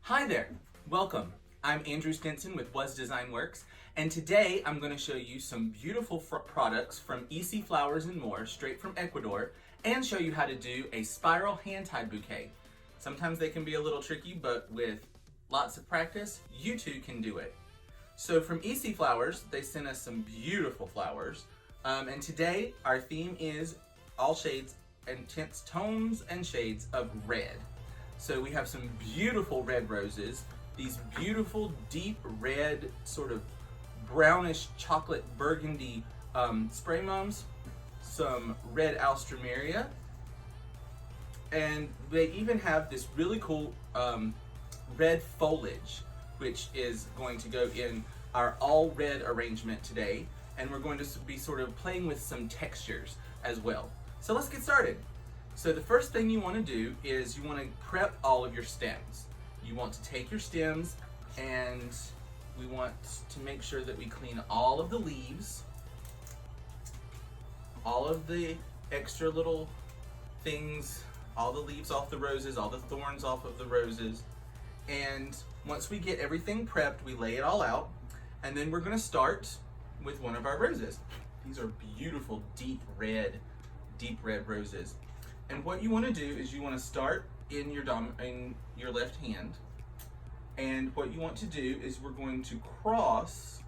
Hi there, welcome. I'm Andrew Stinson with Was Design Works, and today I'm going to show you some beautiful products from EC Flowers and More, straight from Ecuador, and show you how to do a spiral hand-tied bouquet. Sometimes they can be a little tricky, but with lots of practice, you too can do it. So from EC Flowers, they sent us some beautiful flowers, and today our theme is all shades and tints, tones and shades of red. So we have some beautiful red roses, these beautiful deep red, sort of brownish chocolate burgundy spray mums, some red alstroemeria, and they even have this really cool red foliage, which is going to go in our all red arrangement today, and we're going to be sort of playing with some textures as well. So let's get started. So the first thing you want to do is you want to prep all of your stems. You want to take your stems and we want to make sure that we clean all of the leaves, all of the extra little things, all the leaves off the roses, all the thorns off of the roses. And once we get everything prepped, we lay it all out, and then we're going to start with one of our roses. These are beautiful deep red roses. And what you want to do is you want to start in your left hand, and what you want to do is we're going to cross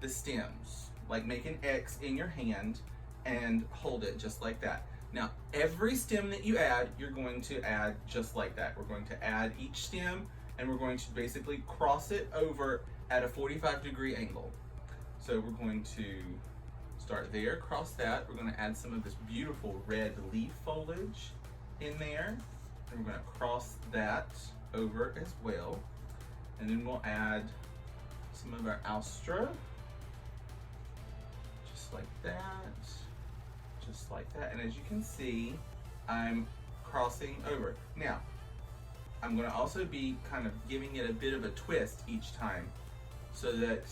the stems, like make an X in your hand and hold it just like that. Now every stem that you add, you're going to add just like that. We're going to add each stem and we're going to basically cross it over at a 45-degree angle. So we're going to start there, cross that. We're going to add some of this beautiful red leaf foliage in there, and we're going to cross that over as well. And then we'll add some of our alstra, just like that, just like that. And as you can see, I'm crossing over. Now, I'm going to also be kind of giving it a bit of a twist each time, so that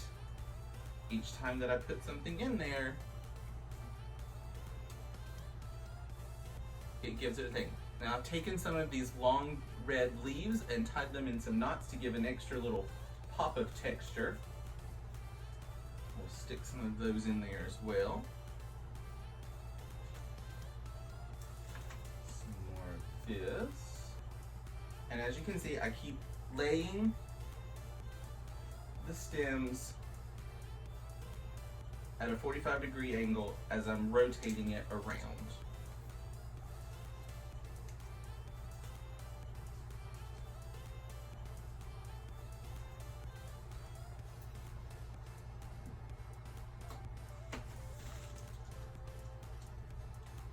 each time that I put something in there, it gives it a thing. Now I've taken some of these long red leaves and tied them in some knots to give an extra little pop of texture. We'll stick some of those in there as well. Some more of this. And as you can see, I keep laying the stems at a 45-degree angle as I'm rotating it around.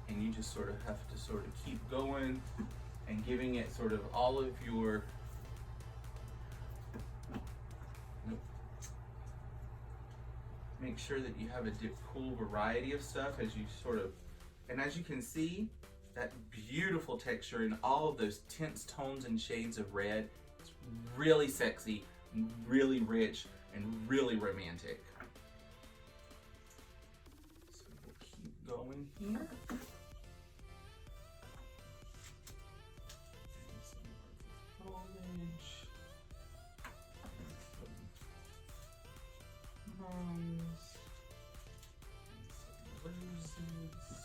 And you just sort of have to sort of keep going and giving it sort of all of your make sure that you have a cool variety of stuff as you sort of, and as you can see, that beautiful texture in all of those tints, tones, and shades of red. It's really sexy, really rich, and really romantic. So we'll keep going here. And some more foliage. Mums, and some roses,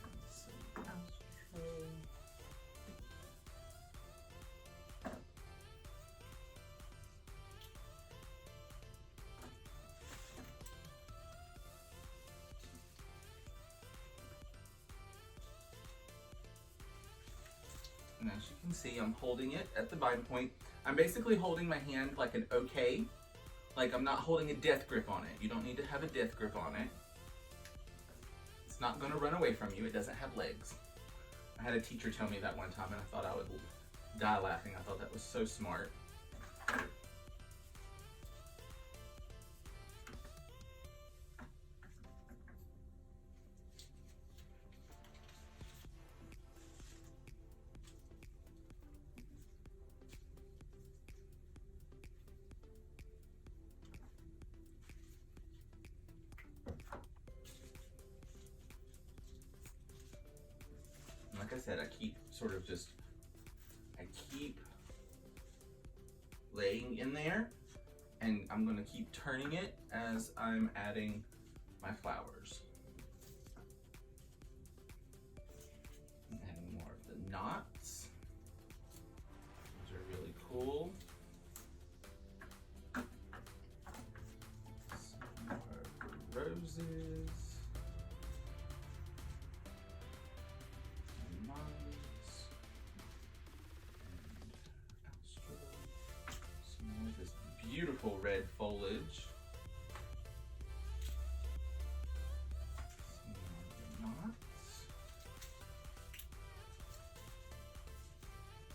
and some alstra. And as you can see, I'm holding it at the bind point. I'm basically holding my hand like an OK, like I'm not holding a death grip on it. You don't need to have a death grip on it. It's not going to run away from you. It doesn't have legs. I had a teacher tell me that one time and I thought I would die laughing. I thought that was so smart. like I said, I keep laying in there, and I'm gonna keep turning it as I'm adding my flowers. I'm adding more of the knots. Those are really cool. Some more of the roses. Beautiful red foliage. Some more knots.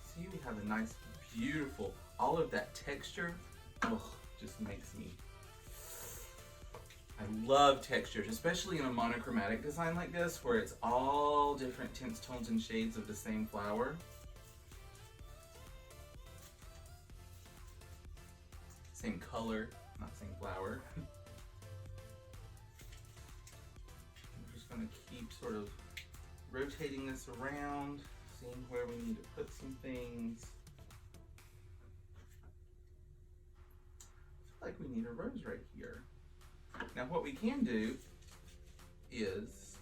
See, we have a nice, beautiful, all of that texture, just makes me, I love textures, especially in a monochromatic design like this, where it's all different tints, tones, and shades of the same flower. Same color, not same flower. I'm just going to keep sort of rotating this around, seeing where we need to put some things. I feel like we need a rose right here. Now what we can do is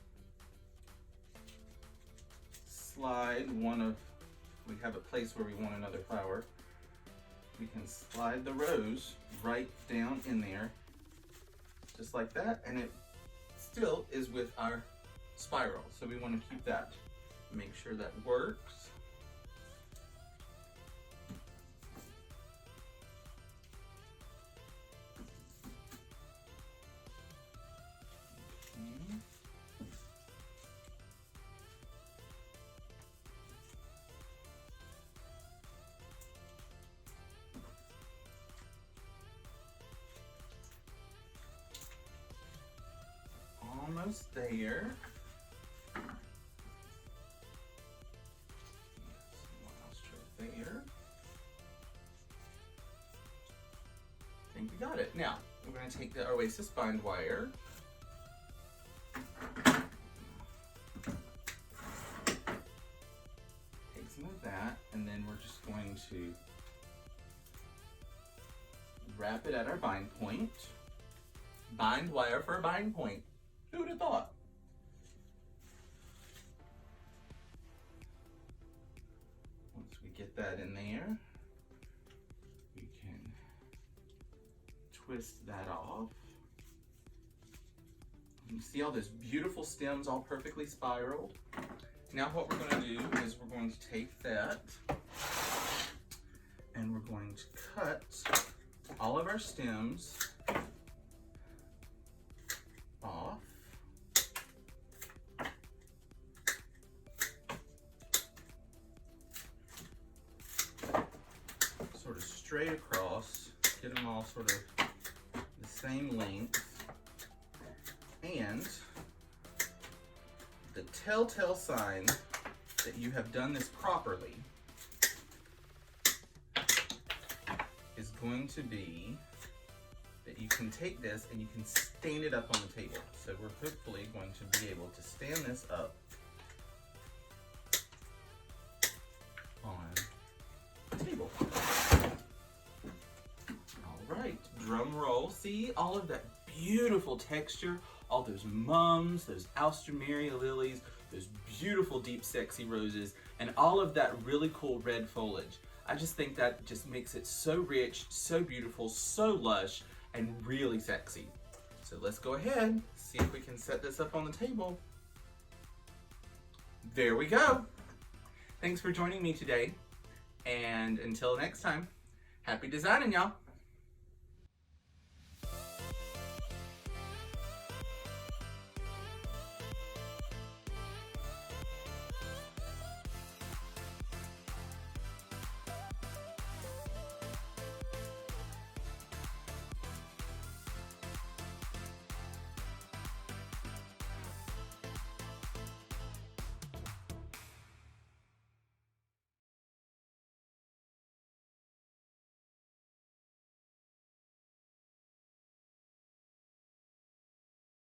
slide we have a place where we want another flower. We can slide the rose right down in there, just like that, and it still is with our spiral. So we want to keep that, make sure that works. Almost there. There. I think we got it. Now, we're going to take the Oasis bind wire. Take some of that, and then we're just going to wrap it at our bind point. Bind wire for a bind point. Who would have thought? Once we get that in there, we can twist that off. You see all those beautiful stems all perfectly spiraled. Now what we're going to do is we're going to take that and we're going to cut all of our stems off. Sort of straight across, get them all sort of the same length. And the telltale sign that you have done this properly is going to be that you can take this and you can stand it up on the table. So we're hopefully going to be able to stand this up on the table. All right, drum roll. See all of that beautiful texture, all those mums, those Alstroemeria lilies, those beautiful deep sexy roses, and all of that really cool red foliage. I just think that just makes it so rich, so beautiful, so lush, and really sexy. So let's go ahead, see if we can set this up on the table. There we go. Thanks for joining me today. And until next time, happy designing, y'all.